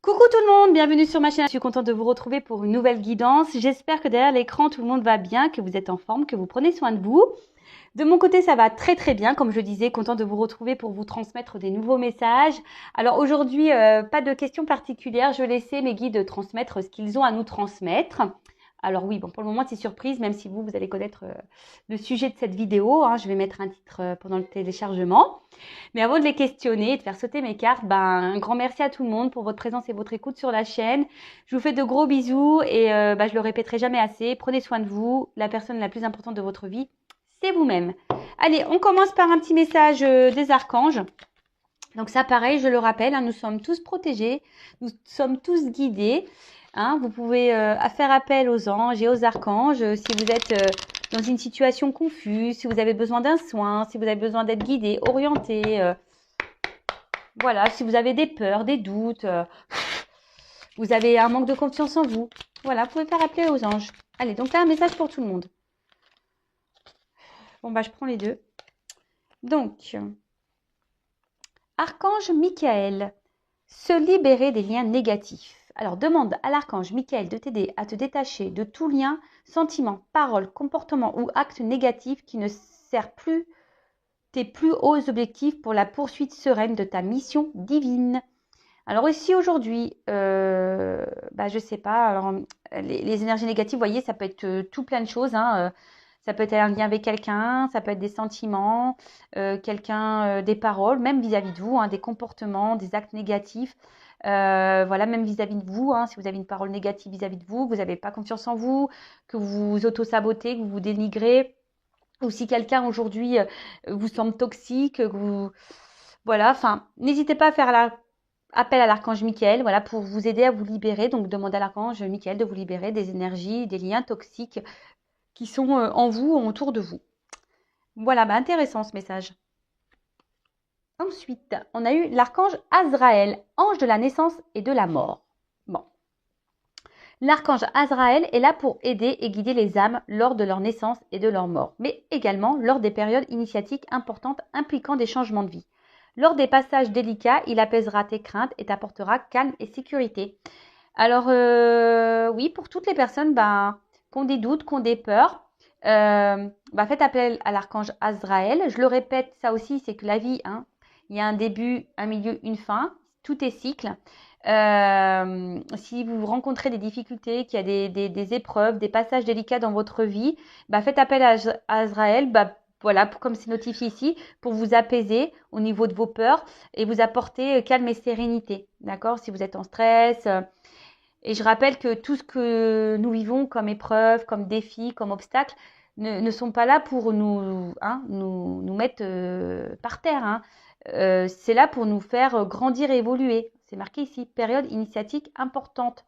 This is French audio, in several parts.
Coucou tout le monde, bienvenue sur ma chaîne. Je suis contente de vous retrouver pour une nouvelle guidance. J'espère que derrière l'écran, tout le monde va bien, que vous êtes en forme, que vous prenez soin de vous. De mon côté, ça va très très bien. Comme je disais, contente de vous retrouver pour vous transmettre des nouveaux messages. Alors aujourd'hui, pas de questions particulières. Je vais laisser mes guides transmettre ce qu'ils ont à nous transmettre. Alors oui, bon, pour le moment, c'est surprise, même si vous allez connaître le sujet de cette vidéo. Je vais mettre un titre pendant le téléchargement. Mais avant de les questionner et de faire sauter mes cartes, un grand merci à tout le monde pour votre présence et votre écoute sur la chaîne. Je vous fais de gros bisous et je le répéterai jamais assez. Prenez soin de vous. La personne la plus importante de votre vie, c'est vous-même. Allez, on commence par un petit message des archanges. Donc ça, pareil, je le rappelle, nous sommes tous protégés, nous sommes tous guidés. Vous pouvez faire appel aux anges et aux archanges si vous êtes dans une situation confuse, si vous avez besoin d'un soin, si vous avez besoin d'être guidé, orienté. Voilà, si vous avez des peurs, des doutes, vous avez un manque de confiance en vous. Voilà, vous pouvez faire appeler aux anges. Allez, donc là, un message pour tout le monde. Bon, je prends les deux. Donc, Archange Michael, se libérer des liens négatifs. Alors, demande à l'archange Michael de t'aider à te détacher de tout lien, sentiment, parole, comportement ou acte négatif qui ne sert plus tes plus hauts objectifs pour la poursuite sereine de ta mission divine. Alors ici aujourd'hui, je sais pas, alors, les énergies négatives, vous voyez, ça peut être tout plein de choses. Ça peut être un lien avec quelqu'un, ça peut être des sentiments, des paroles, même vis-à-vis de vous, des comportements, des actes négatifs. Voilà, même vis-à-vis de vous, si vous avez une parole négative vis-à-vis de vous, que vous n'avez pas confiance en vous, que vous vous auto-sabotez, que vous vous dénigrez, ou si quelqu'un aujourd'hui vous semble toxique, que vous... Voilà, n'hésitez pas à faire appel à l'archange Michael, voilà, pour vous aider à vous libérer. Donc, demandez à l'archange Michael de vous libérer des énergies, des liens toxiques qui sont en vous, autour de vous. Voilà, intéressant ce message. Ensuite, on a eu l'archange Azraël, ange de la naissance et de la mort. Bon. L'archange Azraël est là pour aider et guider les âmes lors de leur naissance et de leur mort, mais également lors des périodes initiatiques importantes impliquant des changements de vie. Lors des passages délicats, il apaisera tes craintes et t'apportera calme et sécurité. Alors, oui, pour toutes les personnes qui ont des doutes, qui ont des peurs, faites appel à l'archange Azraël. Je le répète, ça aussi, c'est que la vie, il y a un début, un milieu, une fin. Tout est cycle. Si vous rencontrez des difficultés, qu'il y a des épreuves, des passages délicats dans votre vie, faites appel à Azraël. Voilà, comme c'est notifié ici, pour vous apaiser au niveau de vos peurs et vous apporter calme et sérénité. D'accord? Si vous êtes en stress. Et je rappelle que tout ce que nous vivons comme épreuves, comme défis, comme obstacles, ne sont pas là pour nous mettre par terre. C'est là pour nous faire grandir et évoluer. C'est marqué ici, période initiatique importante.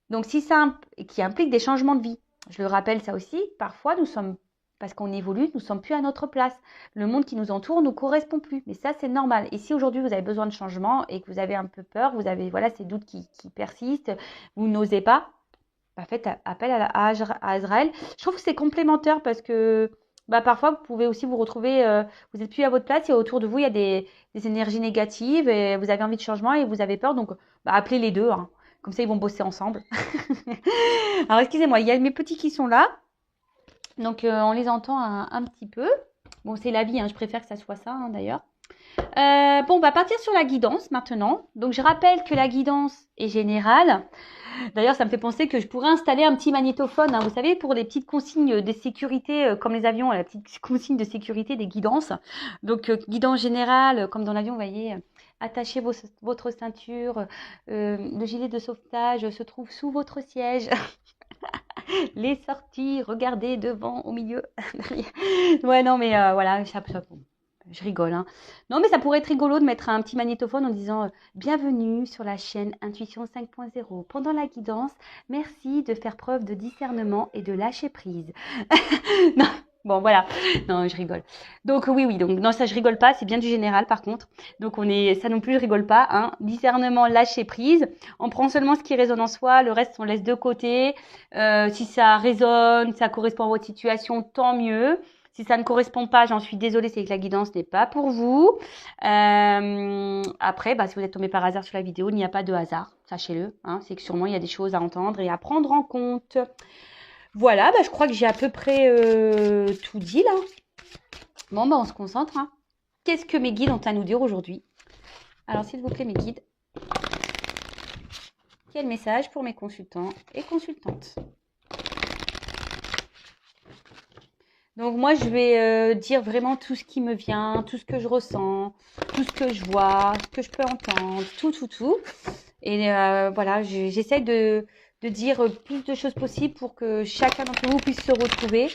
Donc, si ça qui implique des changements de vie. Je le rappelle ça aussi, parfois parce qu'on évolue, nous ne sommes plus à notre place. Le monde qui nous entoure ne nous correspond plus. Mais ça, c'est normal. Et si aujourd'hui, vous avez besoin de changement et que vous avez un peu peur, vous avez ces doutes qui persistent, vous n'osez pas, faites appel à Azraël. Je trouve que c'est complémentaire parce que parfois, vous pouvez aussi vous retrouver, vous n'êtes plus à votre place et autour de vous, il y a des énergies négatives et vous avez envie de changement et vous avez peur. Donc, appelez les deux. Comme ça, ils vont bosser ensemble. Alors, excusez-moi, il y a mes petits qui sont là. Donc, on les entend un petit peu. Bon, c'est la vie, je préfère que ça soit ça, d'ailleurs. On va partir sur la guidance maintenant. Donc, je rappelle que la guidance est générale. D'ailleurs, ça me fait penser que je pourrais installer un petit magnétophone, vous savez, pour les petites consignes de sécurité, comme les avions, la petite consigne de sécurité des guidances. Donc, guidance générale, comme dans l'avion, vous voyez, attachez votre ceinture, le gilet de sauvetage se trouve sous votre siège. Les sorties, regardez devant, au milieu. Ouais, non, mais voilà, je rigole. Non, mais ça pourrait être rigolo de mettre un petit magnétophone en disant bienvenue sur la chaîne Intuition 5.0. Pendant la guidance, merci de faire preuve de discernement et de lâcher prise. Non, bon, voilà. Non, je rigole. Donc, oui. Donc, non, ça, je rigole pas. C'est bien du général, par contre. Donc, ça non plus, je rigole pas. Discernement, lâcher prise. On prend seulement ce qui résonne en soi. Le reste, on laisse de côté. Si ça résonne, ça correspond à votre situation, tant mieux. Si ça ne correspond pas, j'en suis désolée, c'est que la guidance n'est pas pour vous. Après, si vous êtes tombé par hasard sur la vidéo, il n'y a pas de hasard, sachez-le. Hein, c'est que sûrement, il y a des choses à entendre et à prendre en compte. Voilà, je crois que j'ai à peu près tout dit là. Bon, on se concentre. Hein. Qu'est-ce que mes guides ont à nous dire aujourd'hui? Alors, s'il vous plaît, mes guides, quel message pour mes consultants et consultantes? Donc, moi, je vais dire vraiment tout ce qui me vient, tout ce que je ressens, tout ce que je vois, ce que je peux entendre, tout. Et voilà, j'essaie de dire plus de choses possibles pour que chacun d'entre vous puisse se retrouver.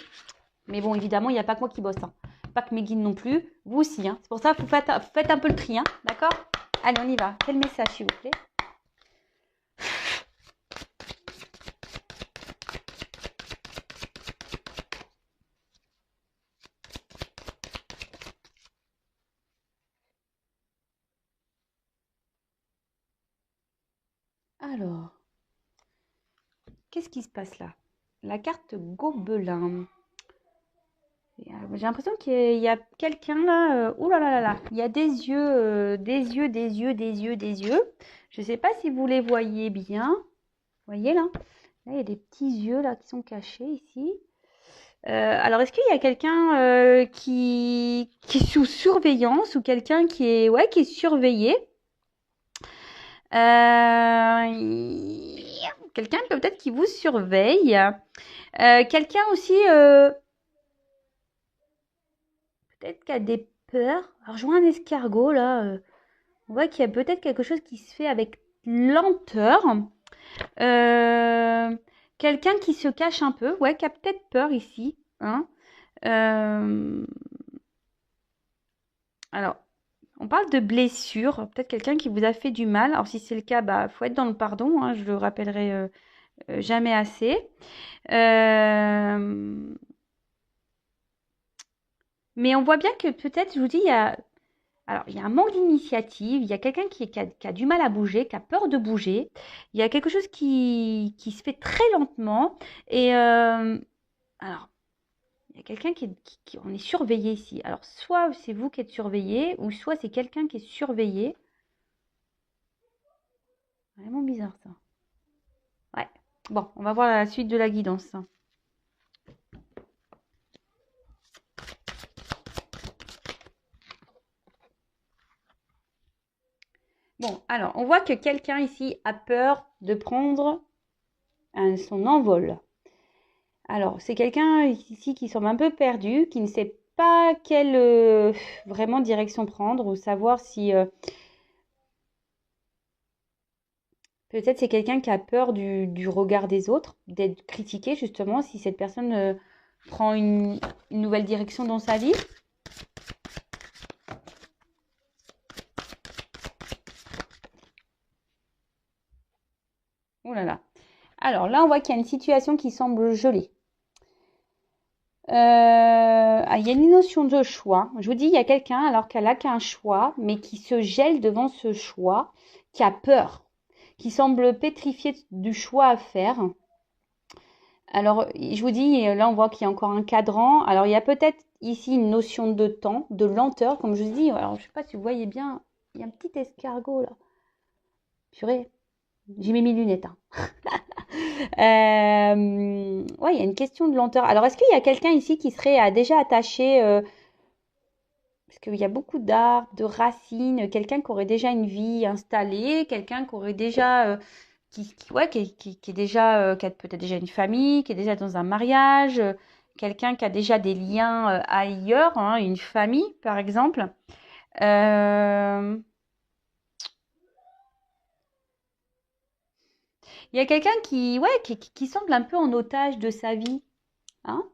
Mais bon, évidemment, il n'y a pas que moi qui bosse. Hein. Pas que mes guides non plus. Vous aussi. Hein. C'est pour ça que vous faites un peu le tri. Hein. D'accord? Allez, on y va. Quel message, s'il vous plaît? Alors, qu'est-ce qui se passe là? La carte Gobelin. J'ai l'impression qu'il y a quelqu'un là. Ouh là là là là. Il y a des yeux, des yeux. Je ne sais pas si vous les voyez bien. Vous voyez là? Là, il y a des petits yeux là qui sont cachés ici. Alors, est-ce qu'il y a quelqu'un qui est sous surveillance ou quelqu'un qui est surveillé? Quelqu'un peut-être qui vous surveille. Quelqu'un aussi, peut-être qui a des peurs. Alors, je vois un escargot là. On voit qu'il y a peut-être quelque chose qui se fait avec lenteur. Quelqu'un qui se cache un peu. Ouais, qui a peut-être peur ici. Hein. Alors, on parle de blessure. Peut-être quelqu'un qui vous a fait du mal. Alors, si c'est le cas, faut être dans le pardon. Hein, je le rappellerai jamais assez. Mais on voit bien que peut-être, je vous dis, il y a un manque d'initiative. Il y a quelqu'un qui a du mal à bouger, qui a peur de bouger. Il y a quelque chose qui se fait très lentement. Et alors, il y a quelqu'un on est surveillé ici. Alors, soit c'est vous qui êtes surveillé, ou soit c'est quelqu'un qui est surveillé. Vraiment bizarre ça. Ouais. Bon, on va voir la suite de la guidance. Bon, alors, on voit que quelqu'un ici a peur de prendre son envol. Alors, c'est quelqu'un ici qui semble un peu perdu, qui ne sait pas quelle vraiment direction prendre ou savoir si... peut-être c'est quelqu'un qui a peur du regard des autres, d'être critiqué justement si cette personne prend une nouvelle direction dans sa vie. Oh là là. Alors là, on voit qu'il y a une situation qui semble gelée. Il y a une notion de choix. Je vous dis, il y a quelqu'un alors qu'elle n'a qu'un choix, mais qui se gèle devant ce choix, qui a peur, qui semble pétrifié du choix à faire. Alors, je vous dis, là, on voit qu'il y a encore un cadran. Alors, il y a peut-être ici une notion de temps, de lenteur, comme je vous dis. Alors, je ne sais pas si vous voyez bien, il y a un petit escargot là. Purée, j'ai mis mes lunettes. Hein. Ouais, il y a une question de lenteur. Alors, est-ce qu'il y a quelqu'un ici qui serait déjà attaché parce qu'il y a beaucoup d'arbres, de racines, quelqu'un qui aurait déjà une vie installée, quelqu'un qui aurait déjà qui est déjà qui a peut-être déjà une famille, qui est déjà dans un mariage, quelqu'un qui a déjà des liens ailleurs, hein, une famille par exemple. Il y a quelqu'un qui semble un peu en otage de sa vie, hein.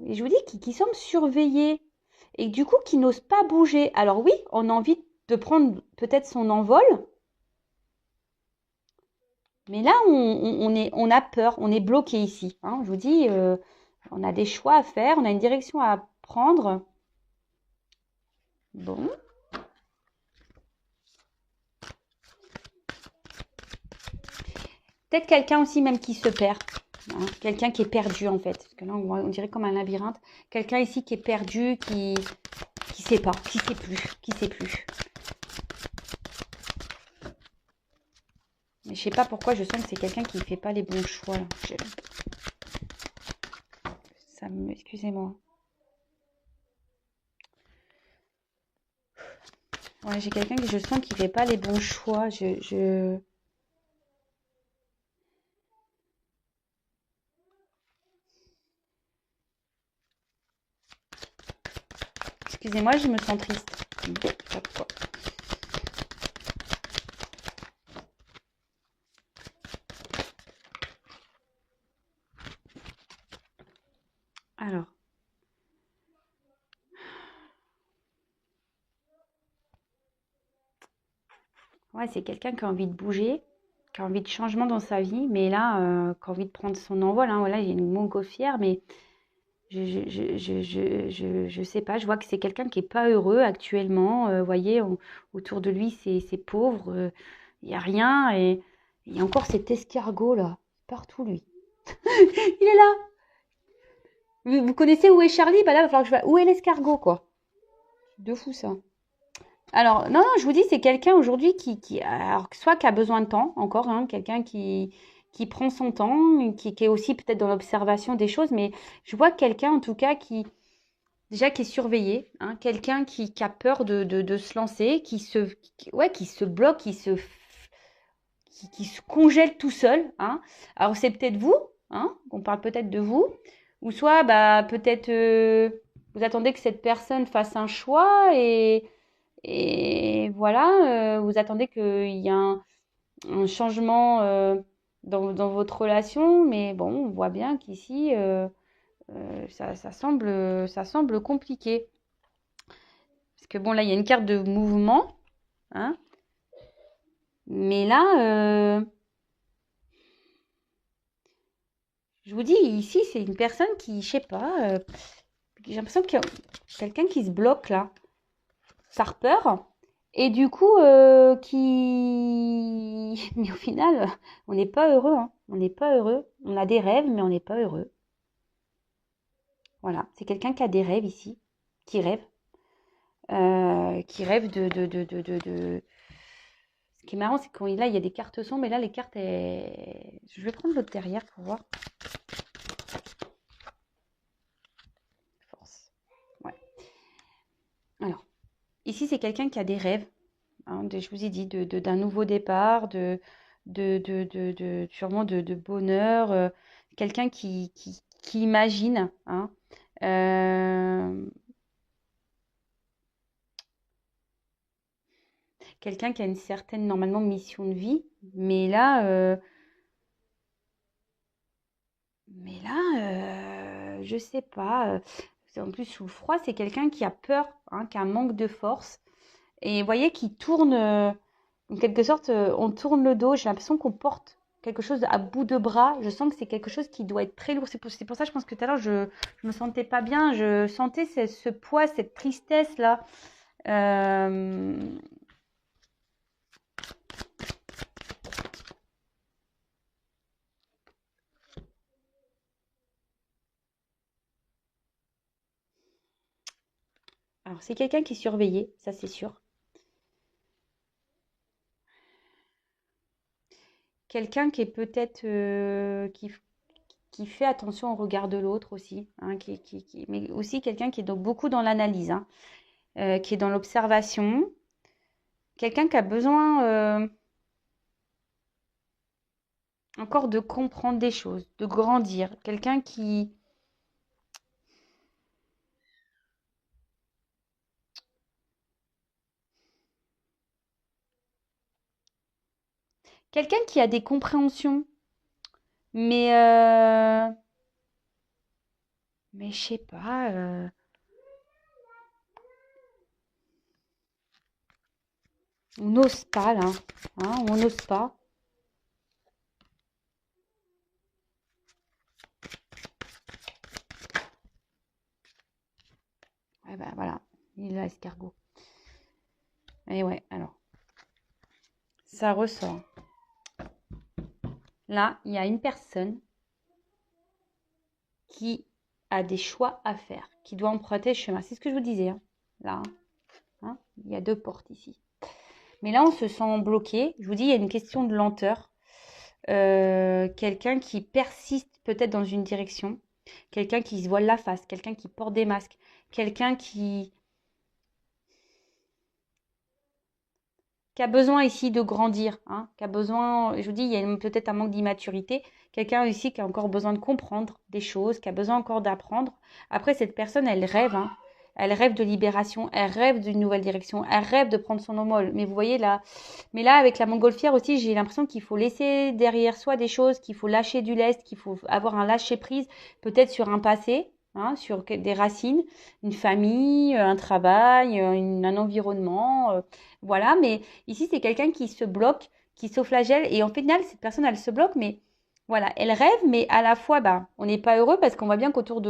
Et je vous dis qui semble surveillé et du coup qui n'ose pas bouger. Alors oui, on a envie de prendre peut-être son envol, mais là on a peur, on est bloqué ici. Hein. Je vous dis, on a des choix à faire, on a une direction à prendre. Bon. Peut-être quelqu'un aussi même qui se perd. hein. Quelqu'un qui est perdu en fait. Parce que là, on dirait comme un labyrinthe. Quelqu'un ici qui est perdu, qui sait pas, qui sait plus, qui sait plus. Mais je sais pas pourquoi je sens que c'est quelqu'un qui fait pas les bons choix. Là. Excusez-moi. Ouais, j'ai quelqu'un que je sens qui fait pas les bons choix. Excusez-moi, je me sens triste. Je sais pas pourquoi. Alors. Ouais, c'est quelqu'un qui a envie de bouger, qui a envie de changement dans sa vie, mais là, qui a envie de prendre son envol. Hein. Voilà, il y a une montgolfière, mais je sais pas. Je vois que c'est quelqu'un qui est pas heureux actuellement. Vous voyez, autour de lui, c'est pauvre. Il n'y a rien. Et il y a encore cet escargot là, partout lui. Il est là. Vous connaissez où est Charlie? Bah là, il va falloir que je vois. Où est l'escargot, quoi? De fou ça. Alors, non, non, je vous dis, c'est quelqu'un aujourd'hui alors, soit qui a besoin de temps, encore, hein, quelqu'un qui prend son temps, qui est aussi peut-être dans l'observation des choses, mais je vois quelqu'un, en tout cas, déjà, qui est surveillé, hein, quelqu'un qui a peur de se lancer, ouais, qui se bloque, qui se congèle tout seul, hein. Alors, c'est peut-être vous, hein, on parle peut-être de vous, ou soit, bah, peut-être, vous attendez que cette personne fasse un choix et voilà, vous attendez qu'il y ait un changement dans votre relation, mais bon, on voit bien qu'ici, ça semble compliqué. Parce que bon, là, il y a une carte de mouvement, hein, mais là, je vous dis, ici, c'est une personne qui, je sais pas, j'ai l'impression qu'il y a quelqu'un qui se bloque là, par peur. Et du coup, mais au final, on n'est pas heureux, hein. On n'est pas heureux. On a des rêves, mais on n'est pas heureux. Voilà, c'est quelqu'un qui a des rêves ici, qui rêve. Qui rêve de. Ce qui est marrant, c'est que là, il y a des cartes sombres, mais là, les cartes, je vais prendre l'autre derrière pour voir. Force. Ouais. Alors, ici, c'est quelqu'un qui a des rêves. Hein, je vous ai dit, d'un nouveau départ, sûrement de bonheur, quelqu'un qui imagine, hein, euh, quelqu'un qui a une certaine, normalement, mission de vie, mais là, je sais pas, en plus, sous le froid, c'est quelqu'un qui a peur, hein, qui a un manque de force, et vous voyez, qui tourne, en quelque sorte, on tourne le dos. J'ai l'impression qu'on porte quelque chose à bout de bras. Je sens que c'est quelque chose qui doit être très lourd. C'est pour ça, je pense que tout à l'heure, je me sentais pas bien. Je sentais ce poids, cette tristesse-là. Euh, Alors, c'est quelqu'un qui est surveillé, ça c'est sûr. Quelqu'un qui est peut-être qui fait attention au regard de l'autre aussi, hein, mais aussi quelqu'un qui est donc beaucoup dans l'analyse, hein, qui est dans l'observation. Quelqu'un qui a besoin encore de comprendre des choses, de grandir. Quelqu'un qui a des compréhensions, mais mais je sais pas, on n'ose pas là, hein, on n'ose pas. Ouais, ben voilà, il est là, escargot. Et ouais, alors, ça ressort. Là, il y a une personne qui a des choix à faire, qui doit emprunter le chemin. C'est ce que je vous disais, hein, là. Hein, il y a 2 portes ici. Mais là, on se sent bloqué. Je vous dis, il y a une question de lenteur. Quelqu'un qui persiste peut-être dans une direction. Quelqu'un qui se voile la face. Quelqu'un qui porte des masques. Quelqu'un qui a besoin ici de grandir, hein, qui a besoin, je vous dis, il y a peut-être un manque d'immaturité, quelqu'un ici qui a encore besoin de comprendre des choses, qui a besoin encore d'apprendre. Après, cette personne, elle rêve, hein, elle rêve de libération, elle rêve d'une nouvelle direction, elle rêve de prendre son envol. Mais vous voyez là, mais là, avec la montgolfière aussi, j'ai l'impression qu'il faut laisser derrière soi des choses, qu'il faut lâcher du lest, qu'il faut avoir un lâcher-prise, peut-être sur un passé, hein, sur des racines, une famille, un travail, un environnement, voilà, mais ici, c'est quelqu'un qui se bloque, qui s'auto-flagelle. Et en final, cette personne, elle se bloque, mais voilà, elle rêve, mais à la fois, bah, on n'est pas heureux parce qu'on voit bien qu'autour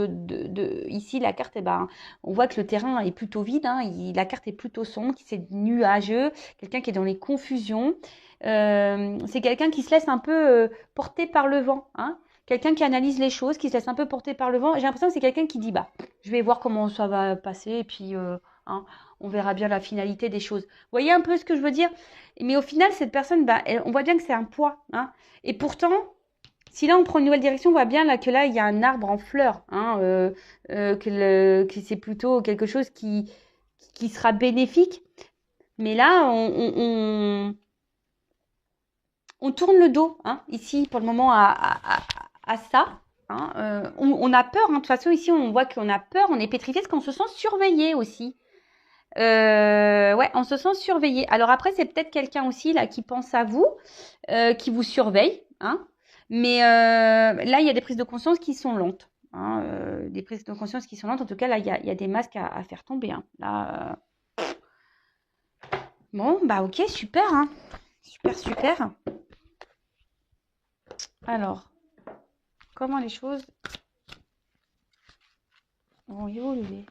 ici, la carte, eh ben, on voit que le terrain est plutôt vide, hein, la carte est plutôt sombre, c'est nuageux, quelqu'un qui est dans les confusions. C'est quelqu'un qui se laisse un peu porter par le vent, hein. Quelqu'un qui analyse les choses, qui se laisse un peu porter par le vent. J'ai l'impression que c'est quelqu'un qui dit, bah, je vais voir comment ça va passer, et puis, hein, on verra bien la finalité des choses. Vous voyez un peu ce que je veux dire? Mais au final, cette personne, bah, on voit bien que c'est un poids, hein. Et pourtant, si là on prend une nouvelle direction, on voit bien là que là il y a un arbre en fleurs, hein, que c'est plutôt quelque chose qui sera bénéfique. Mais là, on tourne le dos, hein, ici pour le moment à ça. Hein, on a peur, hein. De toute façon, ici on voit qu'on a peur, on est pétrifié parce qu'on se sent surveillé aussi. Ouais, on se sent surveillé. Alors après, c'est peut-être quelqu'un aussi là qui pense à vous, qui vous surveille, hein. Mais là, il y a des prises de conscience qui sont lentes, hein, des prises de conscience qui sont lentes. En tout cas, là, il y a des masques à faire tomber, hein. Là, bon, bah ok, super, hein. Super, super. Alors, comment les choses vont évoluer?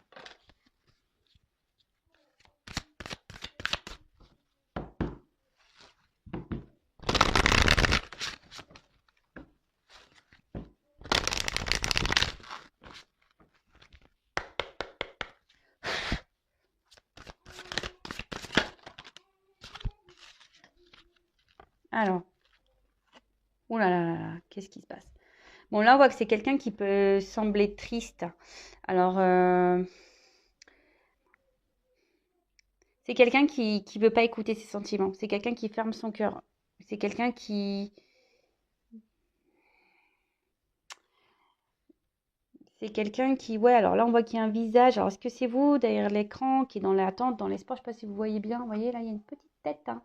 Alors, oh là là là là, qu'est-ce qui se passe? Bon, là, on voit que c'est quelqu'un qui peut sembler triste. Alors, c'est quelqu'un qui veut pas écouter ses sentiments. C'est quelqu'un qui ferme son cœur. C'est quelqu'un qui... C'est quelqu'un qui... Ouais, alors là, on voit qu'il y a un visage. Alors, est-ce que c'est vous, derrière l'écran, qui est dans l'attente, dans l'espoir? Je sais pas si vous voyez bien. Vous voyez, là, il y a une petite tête, hein,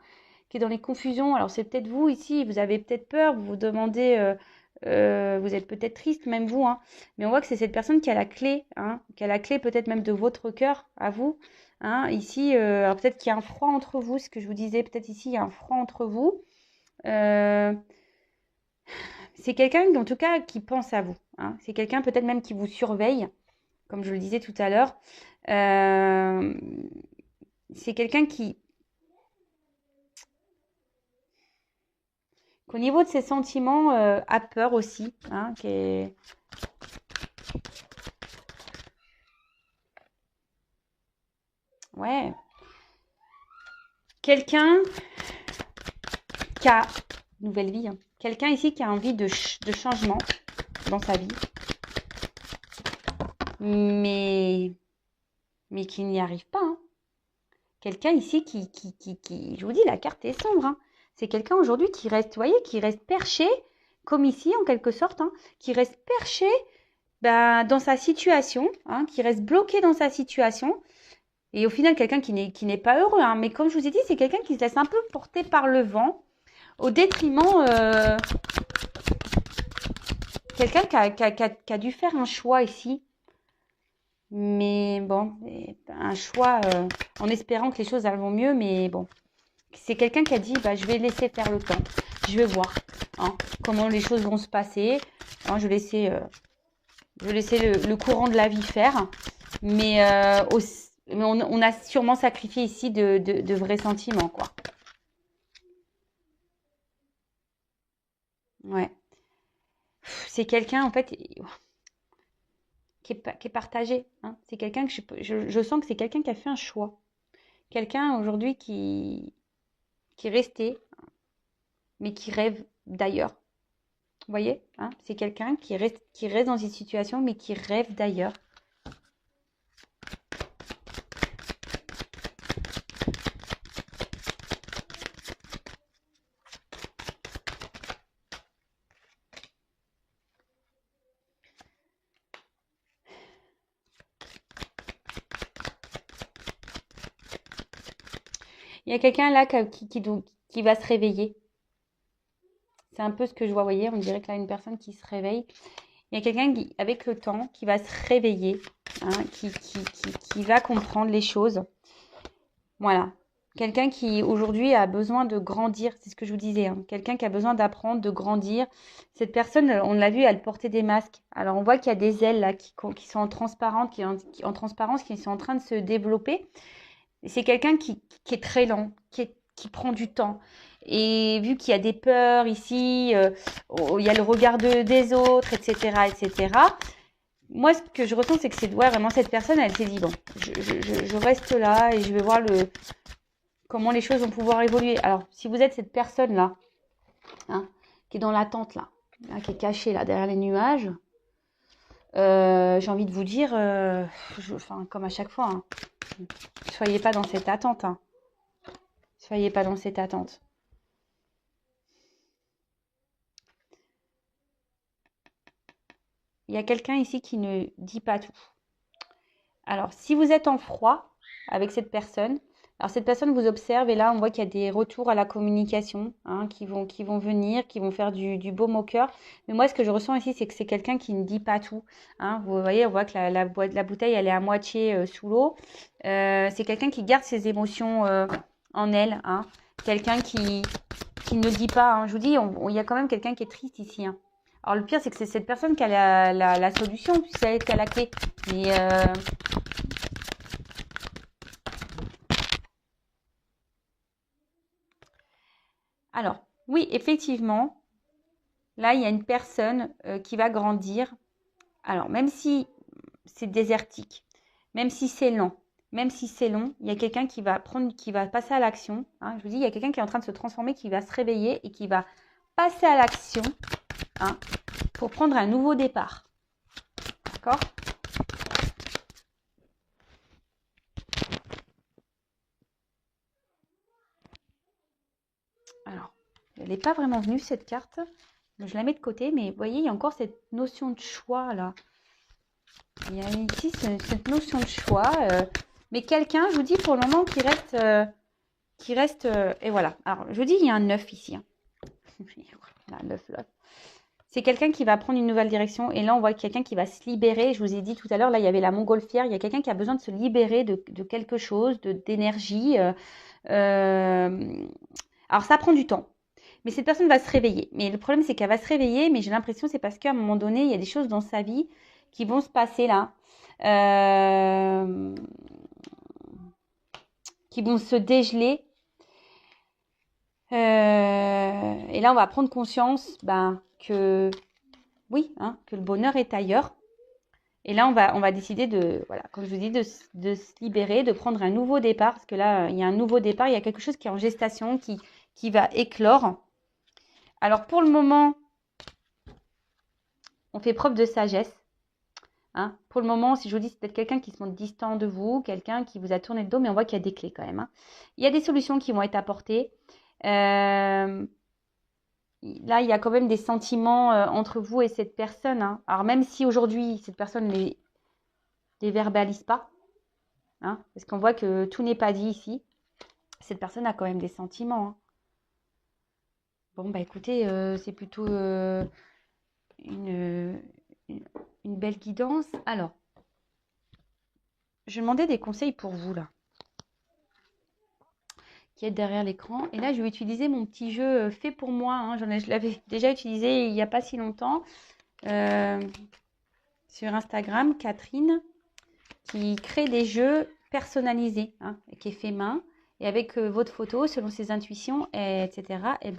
qui est dans les confusions. Alors, c'est peut-être vous, ici. Vous avez peut-être peur. Vous vous demandez... vous êtes peut-être triste, même vous, hein. Mais on voit que c'est cette personne qui a la clé, hein, qui a la clé peut-être même de votre cœur à vous, hein. Ici, alors peut-être qu'il y a un froid entre vous, ce que je vous disais, peut-être ici, il y a un froid entre vous. Euh, c'est quelqu'un, en tout cas, qui pense à vous, hein. C'est quelqu'un peut-être même qui vous surveille, comme je le disais tout à l'heure. Euh, c'est quelqu'un qu'au niveau de ses sentiments, a peur aussi, hein, qui est... Ouais. Quelqu'un qui a nouvelle vie, hein. Quelqu'un ici qui a envie de changement dans sa vie, mais, mais qui n'y arrive pas, hein. Quelqu'un ici je vous dis, la carte est sombre, hein. C'est quelqu'un aujourd'hui qui reste, vous voyez, qui reste perché, comme ici en quelque sorte, hein, qui reste perché ben, dans sa situation, hein, qui reste bloqué dans sa situation. Et au final, quelqu'un qui n'est pas heureux, hein. Mais comme je vous ai dit, c'est quelqu'un qui se laisse un peu porter par le vent, au détriment... quelqu'un qui a dû faire un choix ici. Mais bon, un choix en espérant que les choses vont mieux. Mais bon, c'est quelqu'un qui a dit, bah, je vais laisser faire le temps. Je vais voir, hein, comment les choses vont se passer. Hein, je vais laisser le courant de la vie faire. Mais, on a sûrement sacrifié ici de vrais sentiments, quoi. Ouais. C'est quelqu'un, en fait... qui est partagé. Hein. C'est quelqu'un que je sens que c'est quelqu'un qui a fait un choix. Quelqu'un aujourd'hui qui est resté, mais qui rêve d'ailleurs. Vous voyez, hein, c'est quelqu'un qui reste dans une situation, mais qui rêve d'ailleurs. Il y a quelqu'un là qui va se réveiller. C'est un peu ce que je vois, vous voyez, on dirait que là, une personne qui se réveille. Il y a quelqu'un avec le temps, qui va se réveiller, hein, qui va comprendre les choses. Voilà. Quelqu'un qui, aujourd'hui, a besoin de grandir. C'est ce que je vous disais. Hein. Quelqu'un qui a besoin d'apprendre, de grandir. Cette personne, on l'a vu, elle portait des masques. Alors, on voit qu'il y a des ailes là qui sont en transparence, en transparence, qui sont en train de se développer. C'est quelqu'un qui est très lent, qui prend du temps. Et vu qu'il y a des peurs ici, il y a le regard des autres, etc., etc. Moi, ce que je ressens, c'est que c'est vraiment cette personne, elle s'est dit, bon, je reste là et je vais voir comment les choses vont pouvoir évoluer. Alors, si vous êtes cette personne-là, hein, qui est dans l'attente, là, qui est cachée là, derrière les nuages, j'ai envie de vous dire, comme à chaque fois, hein, soyez pas dans cette attente. Hein. Soyez pas dans cette attente. Il y a quelqu'un ici qui ne dit pas tout. Alors, si vous êtes en froid avec cette personne, alors cette personne vous observe et là, on voit qu'il y a des retours à la communication hein, qui vont venir, qui vont faire du baume au cœur. Mais moi, ce que je ressens ici, c'est que c'est quelqu'un qui ne dit pas tout. Hein. Vous voyez, on voit que la bouteille, elle est à moitié sous l'eau. C'est quelqu'un qui garde ses émotions en elle. Hein. Quelqu'un qui ne dit pas. Hein. Je vous dis, il y a quand même quelqu'un qui est triste ici. Hein. Alors, le pire, c'est que c'est cette personne qui a la solution, puisque c'est elle qui a la clé. Mais alors, oui, effectivement, là, il y a une personne qui va grandir. Alors, même si c'est désertique, même si c'est lent, même si c'est long, il y a quelqu'un qui va passer à l'action. Hein. Je vous dis, il y a quelqu'un qui est en train de se transformer, qui va se réveiller et qui va passer à l'action hein, pour prendre un nouveau départ. D'accord ? Alors, elle n'est pas vraiment venue cette carte. Je la mets de côté, mais vous voyez, il y a encore cette notion de choix là. Il y a ici cette notion de choix. Mais quelqu'un, je vous dis pour le moment, qui reste et voilà. Alors, je vous dis, il y a un 9 ici. Hein. Là, 9 là. C'est quelqu'un qui va prendre une nouvelle direction. Et là, on voit quelqu'un qui va se libérer. Je vous ai dit tout à l'heure, là, il y avait la montgolfière. Il y a quelqu'un qui a besoin de se libérer de quelque chose, d'énergie. Alors, ça prend du temps. Mais cette personne va se réveiller. Mais le problème, c'est qu'elle va se réveiller. Mais j'ai l'impression, c'est parce qu'à un moment donné, il y a des choses dans sa vie qui vont se passer là. Qui vont se dégeler. Et là, on va prendre conscience que oui, hein, que le bonheur est ailleurs. Et là, on va décider voilà, comme je vous dis, de se libérer, de prendre un nouveau départ. Parce que là, il y a un nouveau départ, il y a quelque chose qui est en gestation, qui va éclore. Alors, pour le moment, on fait preuve de sagesse. Hein. Pour le moment, si je vous dis, c'est peut-être quelqu'un qui se montre distant de vous, quelqu'un qui vous a tourné le dos, mais on voit qu'il y a des clés quand même. Hein. Il y a des solutions qui vont être apportées. Là, il y a quand même des sentiments entre vous et cette personne. Hein. Alors, même si aujourd'hui, cette personne ne les verbalise pas, hein, parce qu'on voit que tout n'est pas dit ici, cette personne a quand même des sentiments. Hein. Bon, écoutez, c'est plutôt une belle guidance. Alors, je demandais des conseils pour vous, là, qui est derrière l'écran. Et là, je vais utiliser mon petit jeu fait pour moi. Hein. Je l'avais déjà utilisé il n'y a pas si longtemps sur Instagram, Catherine, qui crée des jeux personnalisés, hein, qui est fait main. Et avec votre photo, selon ses intuitions, etc., et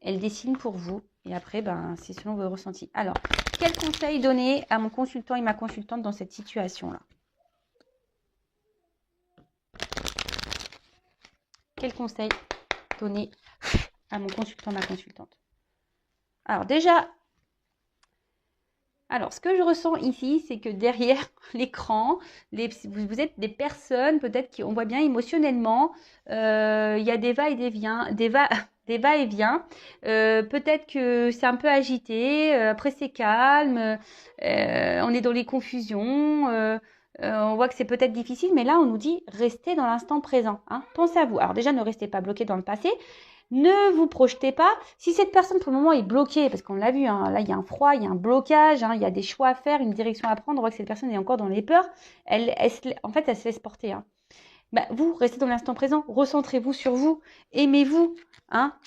elle dessine pour vous. Et après, c'est selon vos ressentis. Alors, quel conseil donner à mon consultant et ma consultante dans cette situation-là? Quel conseil donner à mon consultant, ma consultante? Alors déjà, ce que je ressens ici, c'est que derrière l'écran, vous êtes des personnes peut-être qui, on voit bien émotionnellement, il y a des va-et-vient, des va-et-vient. Peut-être que c'est un peu agité, après c'est calme, on est dans les confusions, on voit que c'est peut-être difficile, mais là on nous dit restez dans l'instant présent. Hein. Pensez à vous. Alors déjà, ne restez pas bloqué dans le passé. Ne vous projetez pas. Si cette personne pour le moment est bloquée, parce qu'on l'a vu, hein, là il y a un froid, il y a un blocage, hein, il y a des choix à faire, une direction à prendre, on voit que cette personne est encore dans les peurs, en fait elle se laisse porter. Hein. Bah, vous, restez dans l'instant présent, recentrez-vous sur vous, aimez-vous. Hein,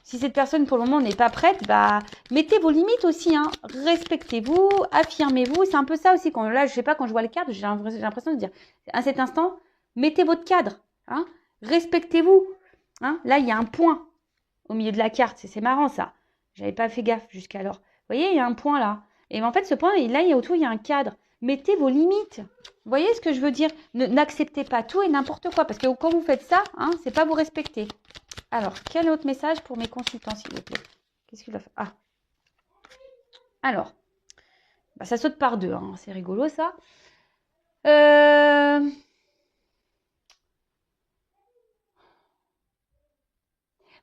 si cette personne pour le moment n'est pas prête, bah, mettez vos limites aussi. Hein. Respectez-vous, affirmez-vous. C'est un peu ça aussi. Là, je sais pas, quand je vois le cadre, j'ai l'impression de dire à cet instant, mettez votre cadre. Hein. Respectez-vous. Hein. Là, il y a un point au milieu de la carte. C'est marrant ça. J'avais pas fait gaffe jusqu'alors. Vous voyez, il y a un point là. Et en fait, ce point, là, autour, il y a un cadre. Mettez vos limites. Vous voyez ce que je veux dire? N'acceptez pas tout et n'importe quoi. Parce que quand vous faites ça, hein, c'est pas vous respecter. Alors, quel autre message pour mes consultants, s'il vous plaît? Qu'est-ce qu'il va faire? Ah. Alors, bah, ça saute par deux. Hein. C'est rigolo, ça.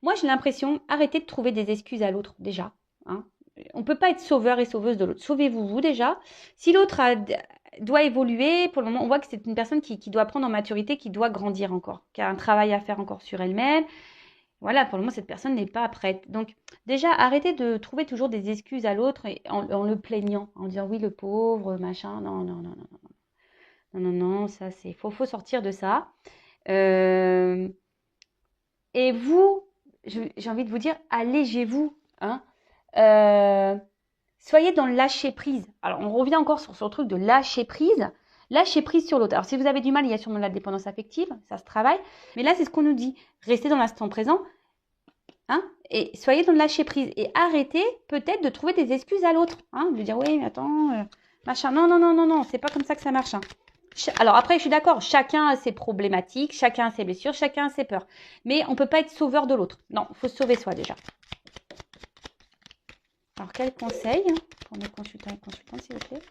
Moi, j'ai l'impression, arrêtez de trouver des excuses à l'autre, déjà. Hein. On ne peut pas être sauveur et sauveuse de l'autre. Sauvez-vous, vous, déjà. Si l'autre doit évoluer, pour le moment, on voit que c'est une personne qui doit prendre en maturité, qui doit grandir encore, qui a un travail à faire encore sur elle-même. Voilà, pour le moment, cette personne n'est pas prête. Donc, déjà, arrêtez de trouver toujours des excuses à l'autre en le plaignant, en disant oui, le pauvre, machin. Non, non, non, non, non. Non, non, non, ça, c'est... Faut sortir de ça. Et vous, j'ai envie de vous dire, allégez-vous. Hein. Soyez dans le lâcher-prise. Alors, on revient encore sur ce truc de lâcher-prise. Lâcher prise sur l'autre. Alors, si vous avez du mal, il y a sûrement la dépendance affective, ça se travaille. Mais là, c'est ce qu'on nous dit. Restez dans l'instant présent. Hein, et soyez dans le lâcher prise. Et arrêtez peut-être de trouver des excuses à l'autre. Hein, de dire, oui, mais attends, machin. Non, non, non, non, non, c'est pas comme ça que ça marche. Hein. Alors après, je suis d'accord, chacun a ses problématiques, chacun a ses blessures, chacun a ses peurs. Mais on ne peut pas être sauveur de l'autre. Non, il faut se sauver soi déjà. Alors, quel conseil pour mes consultants et consultantes, s'il vous plaît?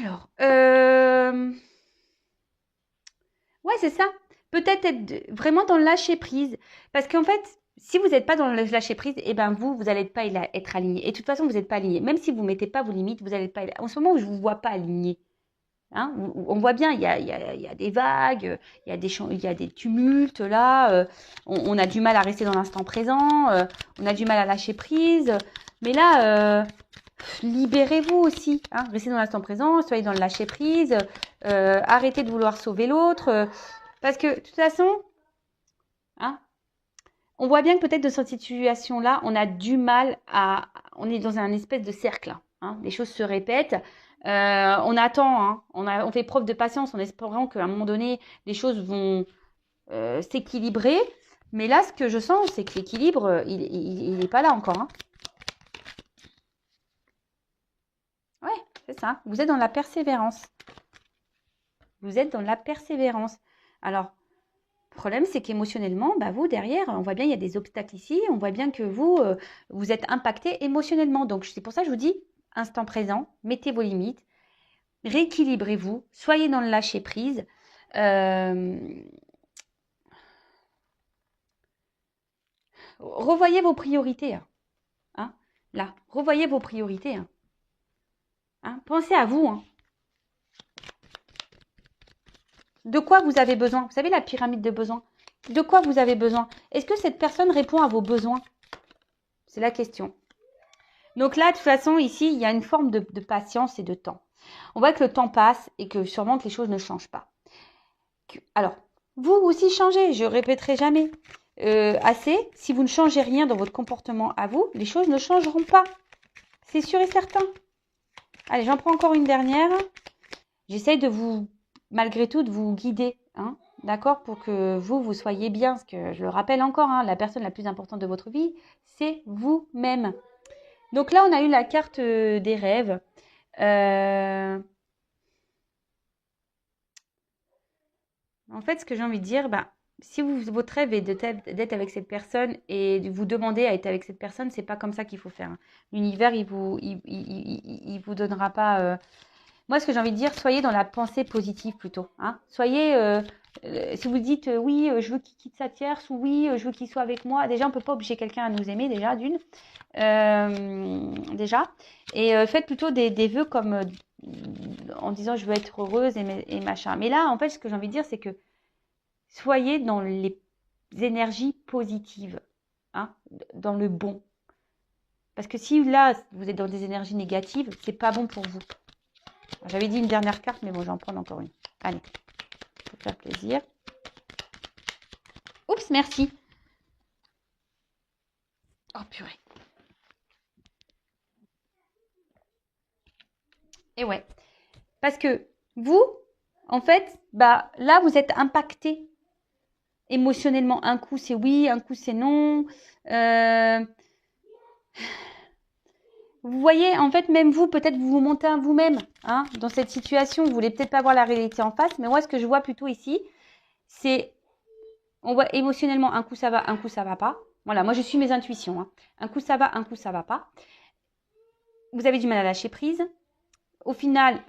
Alors, ouais, c'est ça. Peut-être être vraiment dans le lâcher prise. Parce qu'en fait, si vous n'êtes pas dans le lâcher prise, eh ben vous n'allez pas être aligné. Et de toute façon, vous n'êtes pas aligné. Même si vous ne mettez pas vos limites, vous n'allez pas. En ce moment, je ne vous vois pas aligné. Hein, on voit bien, il y a des vagues, il y a des tumultes là. On a du mal à rester dans l'instant présent. On a du mal à lâcher prise. Mais là, libérez-vous aussi. Hein, restez dans l'instant présent, soyez dans le lâcher prise. Arrêtez de vouloir sauver l'autre. Parce que de toute façon, hein, on voit bien que peut-être de cette situation-là, on a du mal à... On est dans un espèce de cercle. Hein, les choses se répètent. On attend, hein, on fait preuve de patience en espérant qu'à un moment donné, les choses vont s'équilibrer. Mais là, ce que je sens, c'est que l'équilibre, il n'est pas là encore. Hein. Ouais, c'est ça. Vous êtes dans la persévérance. Vous êtes dans la persévérance. Alors, le problème, c'est qu'émotionnellement, bah, vous, derrière, on voit bien, il y a des obstacles ici. On voit bien que vous êtes impacté émotionnellement. Donc, c'est pour ça que je vous dis, instant présent, mettez vos limites, rééquilibrez-vous, soyez dans le lâcher-prise. Revoyez vos priorités. Hein. Là, revoyez vos priorités. Hein. Pensez à vous. Hein. De quoi vous avez besoin? Vous savez, la pyramide de besoins. De quoi vous avez besoin? Est-ce que cette personne répond à vos besoins? C'est la question. Donc là, de toute façon, ici, il y a une forme de patience et de temps. On voit que le temps passe et que sûrement que les choses ne changent pas. Alors, vous aussi changez, je ne répéterai jamais assez. Si vous ne changez rien dans votre comportement à vous, les choses ne changeront pas. C'est sûr et certain. Allez, j'en prends encore une dernière. J'essaye de vous, malgré tout, de vous guider. Hein. d'accord, pour que vous soyez bien. Parce que je le rappelle encore, hein, la personne la plus importante de votre vie, c'est vous-même. Donc là, on a eu la carte des rêves. Euh, En fait, ce que j'ai envie de dire, bah, si votre rêve est d'être avec cette personne et de vous demander à être avec cette personne, c'est pas comme ça qu'il faut faire, hein. L'univers, il vous donnera pas. Moi, ce que j'ai envie de dire, soyez dans la pensée positive plutôt, hein. Soyez, si vous dites oui, je veux qu'il quitte sa tierce ou oui, je veux qu'il soit avec moi. Déjà, on peut pas obliger quelqu'un à nous aimer déjà d'une, déjà. Et faites plutôt des vœux comme en disant je veux être heureuse et machin. Mais là, en fait, ce que j'ai envie de dire, c'est que soyez dans les énergies positives, hein, dans le bon. Parce que si là, vous êtes dans des énergies négatives, c'est pas bon pour vous. J'avais dit une dernière carte, mais bon, j'en prends encore une. Allez, pour faire plaisir. Oups, merci. Oh purée. Et ouais. Parce que vous, en fait, bah là, vous êtes impacté émotionnellement. Un coup, c'est oui, un coup, c'est non. Euh, Vous voyez, en fait, même vous, peut-être vous vous montez à vous-même, hein, dans cette situation. Vous voulez peut-être pas voir la réalité en face, mais moi, ce que je vois plutôt ici, c'est, on voit émotionnellement, un coup ça va, un coup ça va pas. Voilà, moi, je suis mes intuitions, hein. Un coup ça va, un coup ça va pas. Vous avez du mal à lâcher prise. Au final,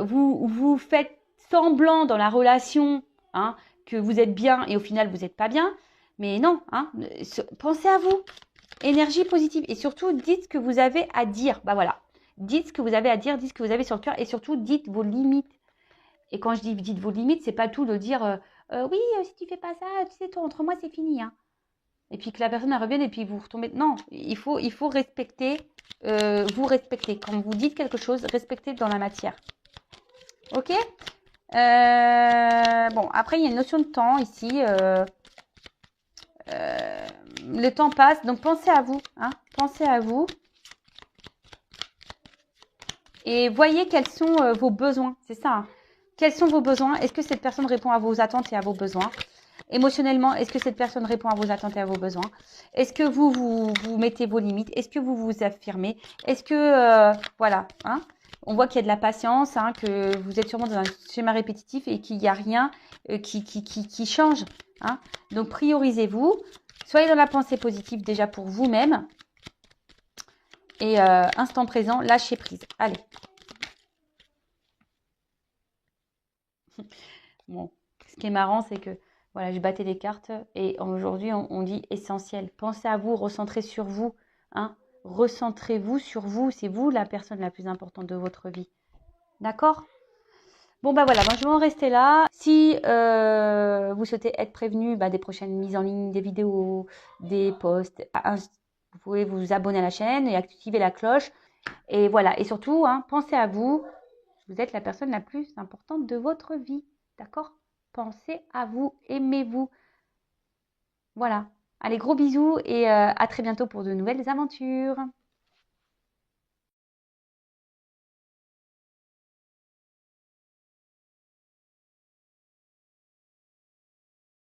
vous faites semblant dans la relation, hein, que vous êtes bien et au final, vous n'êtes pas bien. Mais non, hein, pensez à vous. Énergie positive. Et surtout, dites ce que vous avez à dire. Bah voilà. Dites ce que vous avez à dire, dites ce que vous avez sur le cœur et surtout, dites vos limites. Et quand je dis dites vos limites, c'est pas tout de dire oui, si tu fais pas ça, tu sais, toi, entre moi, c'est fini, hein. Et puis que la personne elle revienne et puis vous retombez. Non, il faut respecter, vous respecter. Quand vous dites quelque chose, respectez dans la matière. Ok. Bon, après, il y a une notion de temps ici. Le temps passe, donc pensez à vous, hein, pensez à vous. Et voyez quels sont vos besoins, c'est ça, hein. Quels sont vos besoins? Est-ce que cette personne répond à vos attentes et à vos besoins? Émotionnellement, est-ce que cette personne répond à vos attentes et à vos besoins? Est-ce que vous mettez vos limites? Est-ce que vous vous affirmez? Est-ce que, voilà, hein, on voit qu'il y a de la patience, hein, que vous êtes sûrement dans un schéma répétitif et qu'il n'y a rien qui change, hein. Donc, priorisez-vous. Soyez dans la pensée positive déjà pour vous-même. Et instant présent, lâchez prise. Allez. Bon, ce qui est marrant, c'est que voilà, je battais les cartes et aujourd'hui, on dit essentiel. Pensez à vous, recentrez sur vous, hein. Recentrez-vous sur vous. C'est vous la personne la plus importante de votre vie. D'accord? Bon, bah voilà, moi je vais en rester là. Si vous souhaitez être prévenu des prochaines mises en ligne, des vidéos, des posts, vous pouvez vous abonner à la chaîne et activer la cloche. Et voilà, et surtout, hein, pensez à vous. Vous êtes la personne la plus importante de votre vie. D'accord? Pensez à vous, aimez-vous. Voilà. Allez, gros bisous et à très bientôt pour de nouvelles aventures.